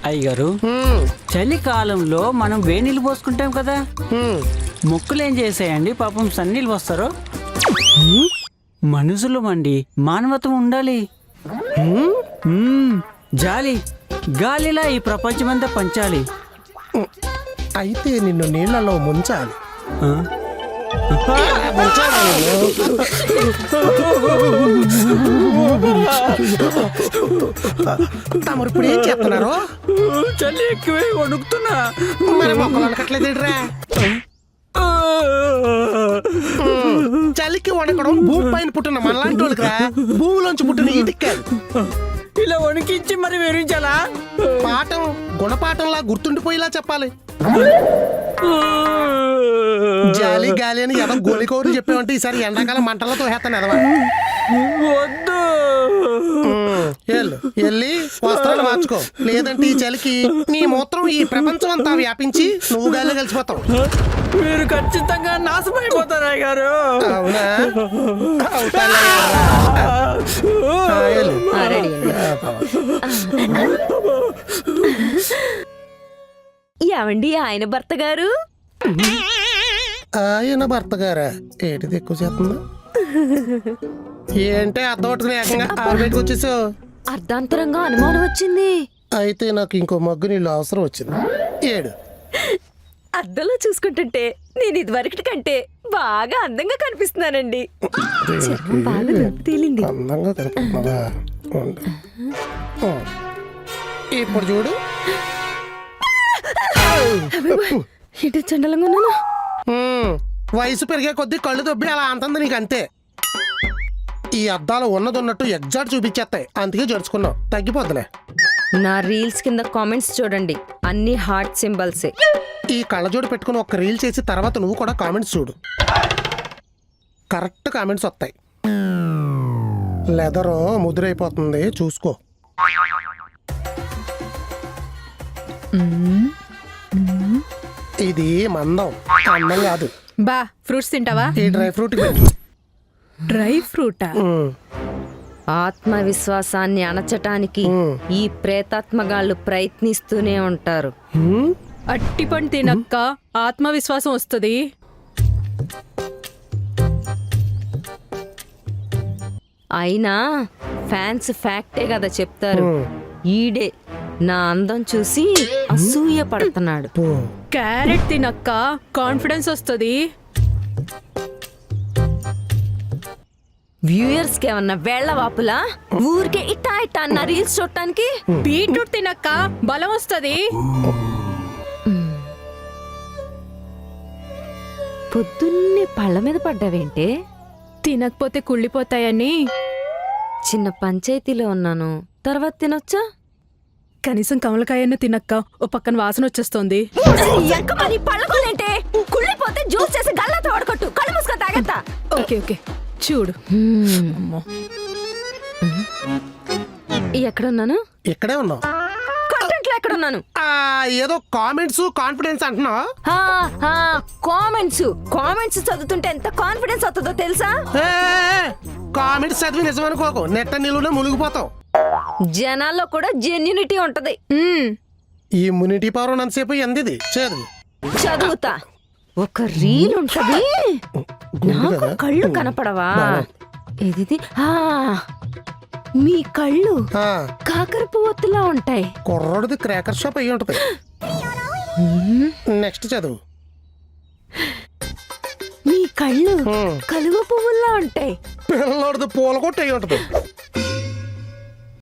అయ్యగారు, చలికాలంలో మనం వేణీళ్ళు పోసుకుంటాం కదా, మొక్కులు ఏం చేసాయండి? పాపం సన్నీళ్ళు పోస్తారు. మనుషులు మండి మానవత్వం ఉండాలి. జాలి గాలిలా ఈ ప్రపంచమంతా పంచాలి. అయితే నిన్ను నీళ్లలో ముంచాలి. తమరు ఇప్పుడు ఏం చెప్తున్నారు? చలి ఎక్కువే వణుకుతున్నా. మరి మొక్కలు అనకట్లేదురా. చలికి వణకడం భూమి పైన పుట్టిన మనలాంటి వాళ్ళకి, భూమిలోంచి పుట్టిన ఈటికి కాదు. ఇలా వణికించి మరి వివరించాలా? పాఠం గుణపాఠంలా గుర్తుండిపోయేలా చెప్పాలి. జాలి గాలి అని ఏదో గోలికోరు చెప్పామంటే ఈసారి ఎండాకాలం మంటలతో హేస్తాను ఎదవా. వద్దు. వెళ్ళి వస్త్రాలు మార్చుకో, లేదంటే ఈ చలికి నీ మూత్రం ఈ ప్రపంచం అంతా వ్యాపించి నువ్వు గాలి కలిసిపోతావు. మీరు ఖచ్చితంగా నాశమైపోతారా గారు? అవునా? ఏమండి ఆయన భర్త గారు? ఆయన భర్త గారా? ఏంటిది ఎక్కువ చేస్తుందా? ఏంటే అర్థం పట్టుకుని ఏకంగా ఆరుబయటకు వచ్చేసావు? అర్ధాంతరంగా అనుమానం వచ్చింది. అయితే నాకు ఇంకో మగ్గు నీళ్ళు అవసరం వచ్చింది. ఏడు అద్దంలో చూసుకుంటుంటే నేను ఇదివరకటి కంటే బాగా అందంగా కనిపిస్తున్నానండి. బాగా తేలింది. అందంగా కనిపిస్తున్నావా? ఇప్పుడు చూడు. ఇటు చండలంగా ఉన్నాను. వయసు పెరిగే కొద్దీ కళ్ళు దొబ్బి అలా అంటుంది నీకు, అంతే. ఈ అద్దాలు ఉన్నది ఉన్నట్టు ఎగ్జాక్ట్ చూపించేస్తాయి, అందుకే జరుచుకున్నావు. తగ్గిపోద్దులే. నా రీల్స్ కింద కామెంట్స్ చూడండి, అన్ని హార్ట్ సింబల్సే. ఈ కళ్ళజోడు పెట్టుకుని ఒక రీల్ చేసి తర్వాత నువ్వు కూడా కామెంట్స్ చూడు, కరెక్ట్ కామెంట్స్ వస్తాయి. లెదర్ ముద్రైపోతుంది, చూసుకో. ఇది మందం, అందం కాదు. బా ఫ్రూట్స్ తింటావా? ఈ డ్రై ఫ్రూట్ డ్రై ఫ్రూటా? ఆత్మవిశ్వాసాన్ని అణచటానికి ఈ ప్రేతాత్మగాళ్ళు ప్రయత్నిస్తూనే ఉంటారు. అట్టి పండు తినక్క ఆత్మవిశ్వాసం వస్తుంది. అయినా ఫ్యాన్స్ ఫ్యాక్టే కదా చెప్తారు. ఈడే నా అందం చూసి అసూయ పడుతున్నాడు. క్యారెట్ తినక్క కాన్ఫిడెన్స్ వస్తుంది. వ్యూయర్స్ కి ఏమన్నా వేళ్ల వాపులా? ఊరికే ఇట్టా ఇట్టా అన్న రీల్స్ చూడటానికి. బీట్రూట్ తినక్క బలం వస్తుంది. పొద్దున్నే పళ్ళ మీద పడ్డావేంటే? తినకపోతే కుళ్ళిపోతాయని. చిన్న పంచాయతీలో ఉన్నాను, తర్వాత తినొచ్చా? కనీసం కమలకాయన్న తినక్క, ఓ పక్కన వాసన వచ్చేస్తోంది. పళ్ళగోలేంటే కుళ్ళిపోతే జ్యూస్ చేసి గల్లాతో వాడుకొట్టు, కళ్ళు మూసుకొని తాగేత్తా. ఓకే ఓకే చూడు. అమ్మో. ఎక్కడున్నాను? ఇక్కడే ఉన్నావు. కంటెంట్ లో ఎక్కడున్నాను? ఏదో కామెంట్స్ కాన్ఫిడెన్స్ అంటున్నావా? కామెంట్స్ చదువుతుంటే ఎంత కాన్ఫిడెన్స్ వస్తుందో తెలుసా? కామెంట్స్ చదివి నిజమనుకోకు, నెట్ట నిలువునే మునిగిపోతావు. జనాల్లో కూడా జెన్యూనిటీ ఉంటది. ఈ ఇమ్యూనిటీ పవర్ ఉన్నంతసేపు ఎందిది చదువు. చదువుతా. ఒక రీల్ ఉంటది, నాకు కళ్ళు కనపడవా? ఇది మీ కళ్ళు కాకర పువ్వులా ఉంటాయి. కుర్రోడిది క్రాకర్ షాప్ అయ్యి ఉంటది. నెక్స్ట్ చదువు. మీ కళ్ళు కలువ పువ్వులా ఉంటాయి. పిల్లడిది పూల కొట్టు అయ్యి ఉంటది.